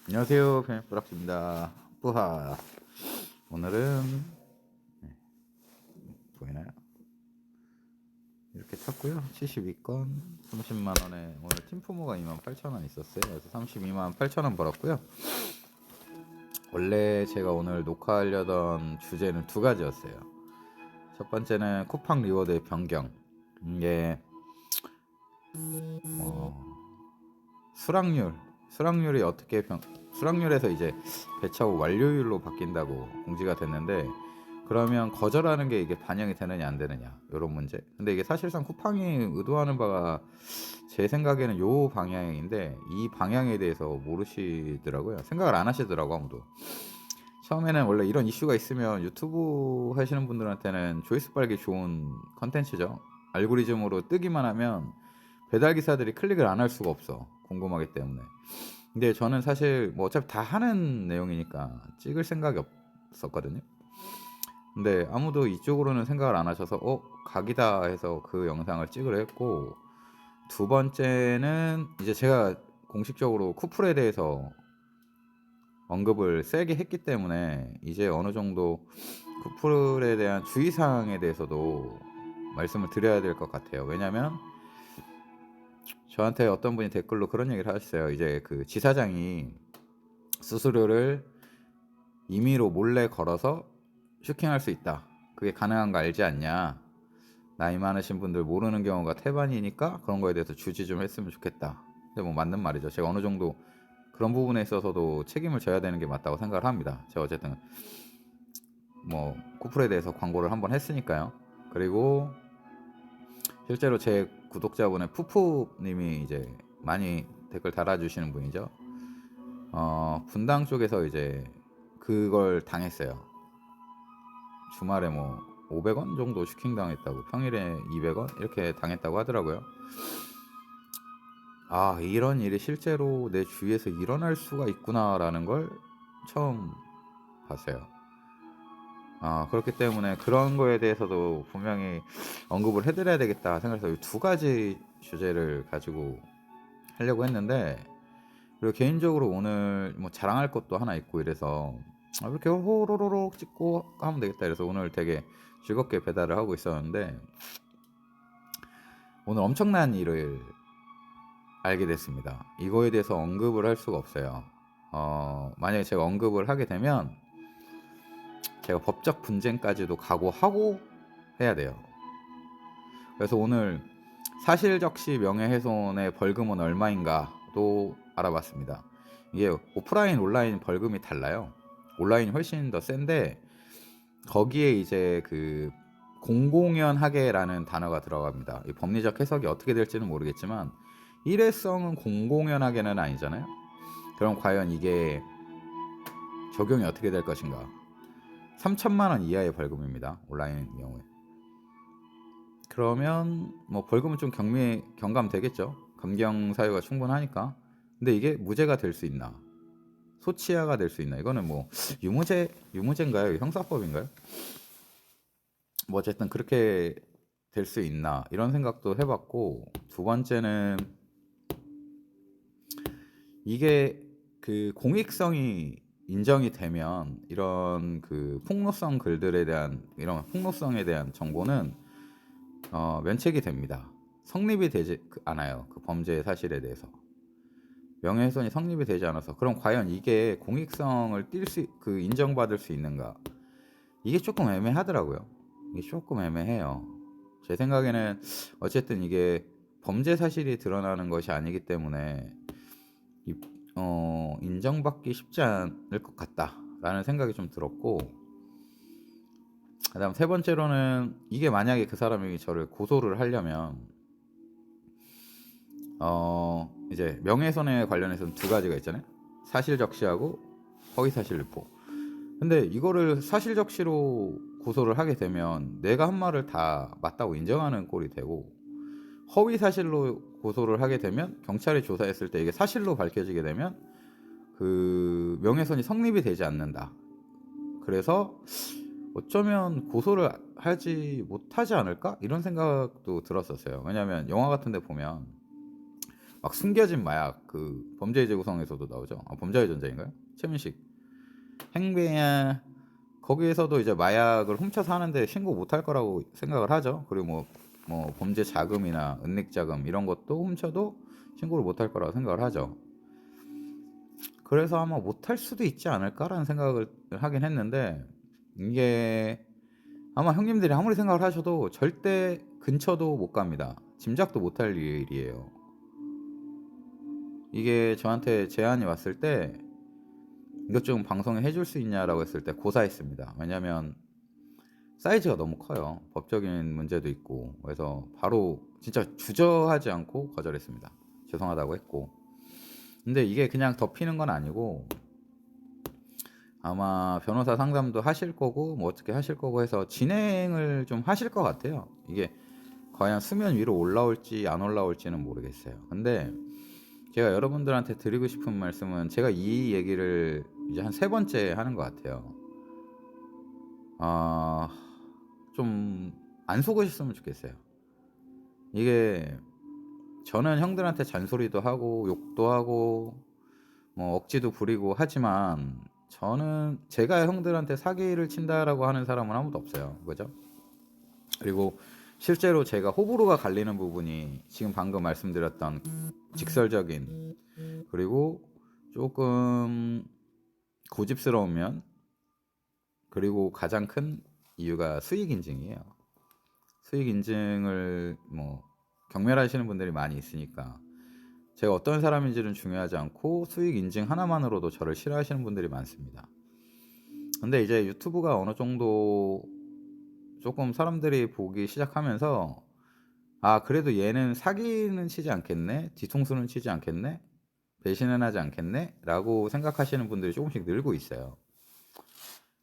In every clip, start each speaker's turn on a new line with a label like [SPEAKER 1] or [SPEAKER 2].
[SPEAKER 1] 안녕하세요, 편집부락입니다. 뿌하. 오늘은 보이나요? 이렇게 탔고요. 72건 30만 원에 오늘 팀포모가 28,000원 있었어요. 그래서 32만 8천원 벌었고요. 원래 제가 오늘 녹화하려던 주제는 두 가지였어요. 첫 번째는 쿠팡 리워드의 변경. 이게 수락률, 수락률이 어떻게 수락률에서 이제 배차후 완료율로 바뀐다고 공지가 됐는데, 그러면 거절하는 게 이게 반영이 되느냐 안 되느냐 이런 문제. 근데 이게 사실상 쿠팡이 의도하는 바가 제 생각에는 요 방향인데, 이 방향에 대해서 모르시더라고요. 생각을 안 하시더라고 아무도. 처음에는 원래 이런 이슈가 있으면 유튜브 하시는 분들한테는 조회수 빨기 좋은 컨텐츠죠. 알고리즘으로 뜨기만 하면 배달 기사들이 클릭을 안 할 수가 없어, 궁금하기 때문에. 근데 저는 사실 뭐 어차피 다 하는 내용이니까 찍을 생각이 없었거든요. 근데 아무도 이쪽으로는 생각을 안 하셔서 각이다 해서 그 영상을 찍으려 했고, 두 번째는 이제 제가 공식적으로 쿠플에 대해서 언급을 세게 했기 때문에 이제 어느 정도 쿠플에 대한 주의사항에 대해서도 말씀을 드려야 될 것 같아요. 왜냐면 저한테 어떤 분이 댓글로 그런 얘기를 하셨어요. 이제 그 지사장이 수수료를 임의로 몰래 걸어서 슈킹할 수 있다, 그게 가능한 거 알지 않냐, 나이 많으신 분들 모르는 경우가 태반이니까 그런 거에 대해서 주지 좀 했으면 좋겠다. 근데 뭐 맞는 말이죠. 제가 어느 정도 그런 부분에 있어서도 책임을 져야 되는 게 맞다고 생각을 합니다. 제가 어쨌든 뭐 쿠플에 대해서 광고를 한번 했으니까요. 그리고 실제로 제 구독자분의 푸푸님이 이제 많이 댓글 달아주시는 분이죠. 분당 쪽에서 이제 그걸 당했어요. 주말에 뭐 500원 정도 슈킹 당했다고, 평일에 200원 이렇게 당했다고 하더라고요. 아, 이런 일이 실제로 내 주위에서 일어날 수가 있구나라는 걸 처음 봤어요. 그렇기 때문에 그런 거에 대해서도 분명히 언급을 해드려야 되겠다 생각해서 이 두 가지 주제를 가지고 하려고 했는데, 그리고 개인적으로 오늘 뭐 자랑할 것도 하나 있고 이래서 이렇게 호로로록 찍고 하면 되겠다 이래서 오늘 되게 즐겁게 배달을 하고 있었는데, 오늘 엄청난 일을 알게 됐습니다. 이거에 대해서 언급을 할 수가 없어요. 만약에 제가 언급을 하게 되면 제가 법적 분쟁까지도 각오하고 해야 돼요. 그래서 오늘 사실적시 명예훼손의 벌금은 얼마인가도 알아봤습니다. 이게 오프라인 온라인 벌금이 달라요. 온라인이 훨씬 더 센데, 거기에 이제 그 공공연하게라는 단어가 들어갑니다. 이 법리적 해석이 어떻게 될지는 모르겠지만 일회성은 공공연하게는 아니잖아요. 그럼 과연 이게 적용이 어떻게 될 것인가. 3천만 원 이하의 벌금입니다, 온라인 경우에. 그러면 뭐 벌금은 좀 경감되겠죠. 감경 사유가 충분하니까. 근데 이게 무죄가 될 수 있나, 소치하가 될 수 있나, 이거는 뭐 유무죄인가요, 형사법인가요? 뭐 어쨌든 그렇게 될 수 있나 이런 생각도 해봤고, 두 번째는 이게 그 공익성이 인정이 되면 이런 그 폭로성 글들에 대한, 이런 폭로성에 대한 정보는 면책이 됩니다. 성립이 되지 않아요, 그 범죄의 사실에 대해서. 명예훼손이 성립이 되지 않아서. 그럼 과연 이게 공익성을 그 인정받을 수 있는가, 이게 조금 애매하더라고요. 이게 조금 애매해요. 제 생각에는 어쨌든 이게 범죄 사실이 드러나는 것이 아니기 때문에 인정받기 쉽지 않을 것 같다라는 생각이 좀 들었고, 그다음 세 번째로는 이게 만약에 그 사람이 저를 고소를 하려면 이제 명예훼손에 관련해서는 두 가지가 있잖아요. 사실적시하고 허위사실유포. 근데 이거를 사실적시로 고소를 하게 되면 내가 한 말을 다 맞다고 인정하는 꼴이 되고, 허위사실로 고소를 하게 되면 경찰이 조사했을 때 이게 사실로 밝혀지게 되면 그 명예훼손이 성립이 되지 않는다. 그래서 어쩌면 고소를 못하지 않을까 이런 생각도 들었었어요. 왜냐하면 영화 같은 데 보면 막 숨겨진 마약 그 범죄의 재구성에서도 나오죠. 범죄의 전쟁인가요? 최민식 행배야 거기에서도 이제 마약을 훔쳐서 하는데 신고 못할 거라고 생각을 하죠. 그리고 뭐 범죄 자금이나 은닉 자금 이런 것도 훔쳐도 신고를 못할 거라고 생각을 하죠. 그래서 아마 못할 수도 있지 않을까라는 생각을 하긴 했는데 이게 아마 형님들이 아무리 생각을 하셔도 절대 근처도 못 갑니다. 짐작도 못할 일이에요. 이게 저한테 제안이 왔을 때 이것 좀 방송에 해줄 수 있냐라고 했을 때 고사했습니다. 왜냐면 사이즈가 너무 커요. 법적인 문제도 있고 그래서 바로 진짜 주저하지 않고 거절했습니다. 죄송하다고 했고 근데 이게 그냥 덮이는 건 아니고 아마 변호사 상담도 하실 거고 뭐 어떻게 하실 거고 해서 진행을 좀 하실 것 같아요. 이게 과연 수면 위로 올라올지 안 올라올지는 모르겠어요. 근데 제가 여러분들한테 드리고 싶은 말씀은 제가 이 얘기를 이제 한 3번째 하는 것 같아요. 좀 안 속으셨으면 좋겠어요. 이게 저는 형들한테 잔소리도 하고 욕도 하고 뭐 억지도 부리고 하지만 저는 제가 형들한테 사기를 친다라고 하는 사람은 아무도 없어요. 그죠? 그리고 실제로 제가 호불호가 갈리는 부분이 지금 방금 말씀드렸던 직설적인 그리고 조금 고집스러운 면 그리고 가장 큰 이유가 수익 인증이에요. 수익 인증을 뭐 경멸하시는 분들이 많이 있으니까 제가 어떤 사람인지는 중요하지 않고 수익 인증 하나만으로도 저를 싫어하시는 분들이 많습니다. 근데 이제 유튜브가 어느 정도 조금 사람들이 보기 시작하면서 그래도 얘는 사기는 치지 않겠네, 뒤통수는 치지 않겠네, 배신은 하지 않겠네 라고 생각하시는 분들이 조금씩 늘고 있어요.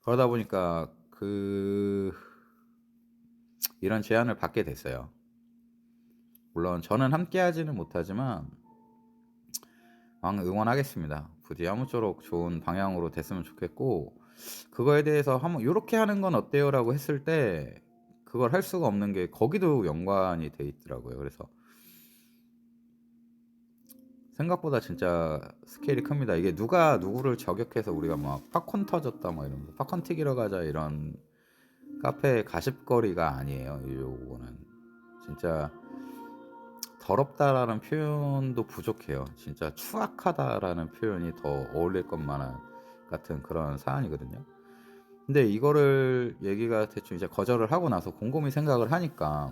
[SPEAKER 1] 그러다 보니까 이런 제안을 받게 됐어요. 물론 저는 함께 하지는 못하지만 응원하겠습니다. 부디 아무쪼록 좋은 방향으로 됐으면 좋겠고 그거에 대해서 한번 이렇게 하는 건 어때요? 라고 했을 때 그걸 할 수가 없는 게 거기도 연관이 돼 있더라고요. 그래서 생각보다 진짜 스케일이 큽니다. 이게 누가 누구를 저격해서 우리가 막 팝콘 터졌다 막 이러면서 팝콘 튀기러 가자 이런 카페 가십거리가 아니에요. 요거는 진짜 더럽다라는 표현도 부족해요. 진짜 추악하다라는 표현이 더 어울릴 것만 같은 그런 사안이거든요. 근데 이거를 얘기가 대충 이제 거절을 하고 나서 곰곰이 생각을 하니까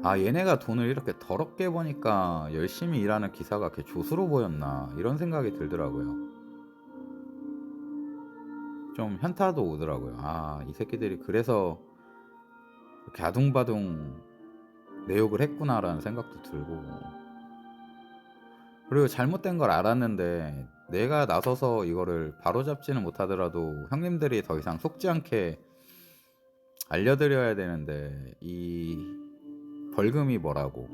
[SPEAKER 1] 얘네가 돈을 이렇게 더럽게 버니까 열심히 일하는 기사가 그렇게 조수로 보였나 이런 생각이 들더라고요. 좀 현타도 오더라고요. 이 새끼들이 그래서 이렇게 아둥바둥 내 욕을 했구나라는 생각도 들고 그리고 잘못된 걸 알았는데 내가 나서서 이거를 바로잡지는 못하더라도 형님들이 더 이상 속지 않게 알려드려야 되는데 이 벌금이 뭐라고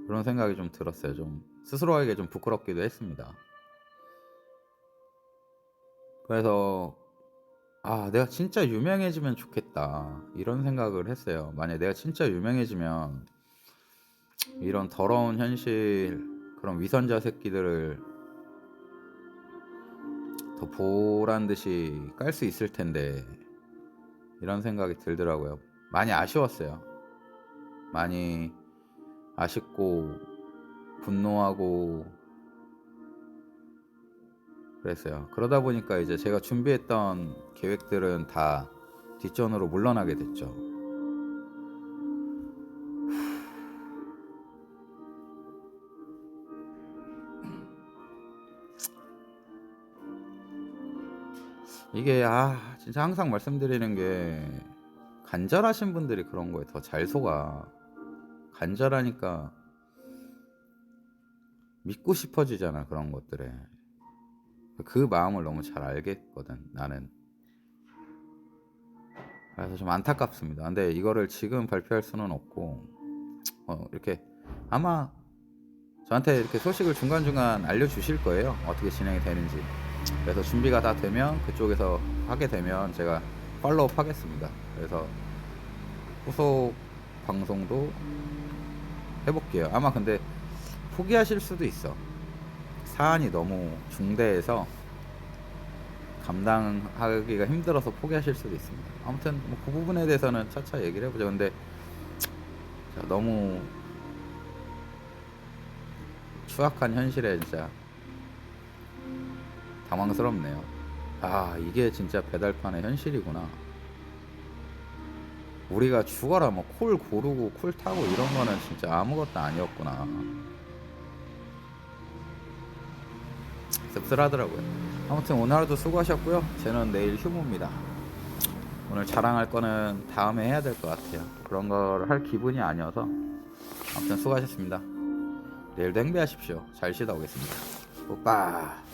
[SPEAKER 1] 그런 생각이 좀 들었어요. 좀 스스로에게 좀 부끄럽기도 했습니다. 그래서 내가 진짜 유명해지면 좋겠다 이런 생각을 했어요. 만약에 내가 진짜 유명해지면 이런 더러운 현실 그런 위선자 새끼들을 더 보란듯이 깔 수 있을 텐데 이런 생각이 들더라고요. 많이 아쉬웠어요. 많이 아쉽고 분노하고 그랬어요. 그러다 보니까 이제 제가 준비했던 계획들은 다 뒷전으로 물러나게 됐죠. 이게 진짜 항상 말씀드리는 게 간절하신 분들이 그런 거에 더 잘 속아. 간절하니까 믿고 싶어지잖아 그런 것들에. 그 마음을 너무 잘 알겠거든 나는. 그래서 좀 안타깝습니다. 근데 이거를 지금 발표할 수는 없고 이렇게 아마 저한테 이렇게 소식을 중간중간 알려주실 거예요. 어떻게 진행이 되는지. 그래서 준비가 다 되면 그쪽에서 하게 되면 제가 팔로우업 하겠습니다. 그래서 후속 방송도 해볼게요. 아마 근데 포기하실 수도 있어. 사안이 너무 중대해서 감당하기가 힘들어서 포기하실 수도 있습니다. 아무튼 뭐 그 부분에 대해서는 차차 얘기를 해보죠. 근데 너무 추악한 현실에 진짜 당황스럽네요. 아, 이게 진짜 배달판의 현실이구나. 우리가 죽어라 뭐 콜 고르고 콜 타고 이런 거는 진짜 아무것도 아니었구나. 씁쓸하더라고요. 아무튼 오늘 하루도 수고하셨고요. 저는 내일 휴무입니다. 오늘 자랑할 거는 다음에 해야 될 것 같아요. 그런 걸 할 기분이 아니어서. 아무튼 수고하셨습니다. 내일도 행배하십시오. 잘 쉬다 오겠습니다. 오빠.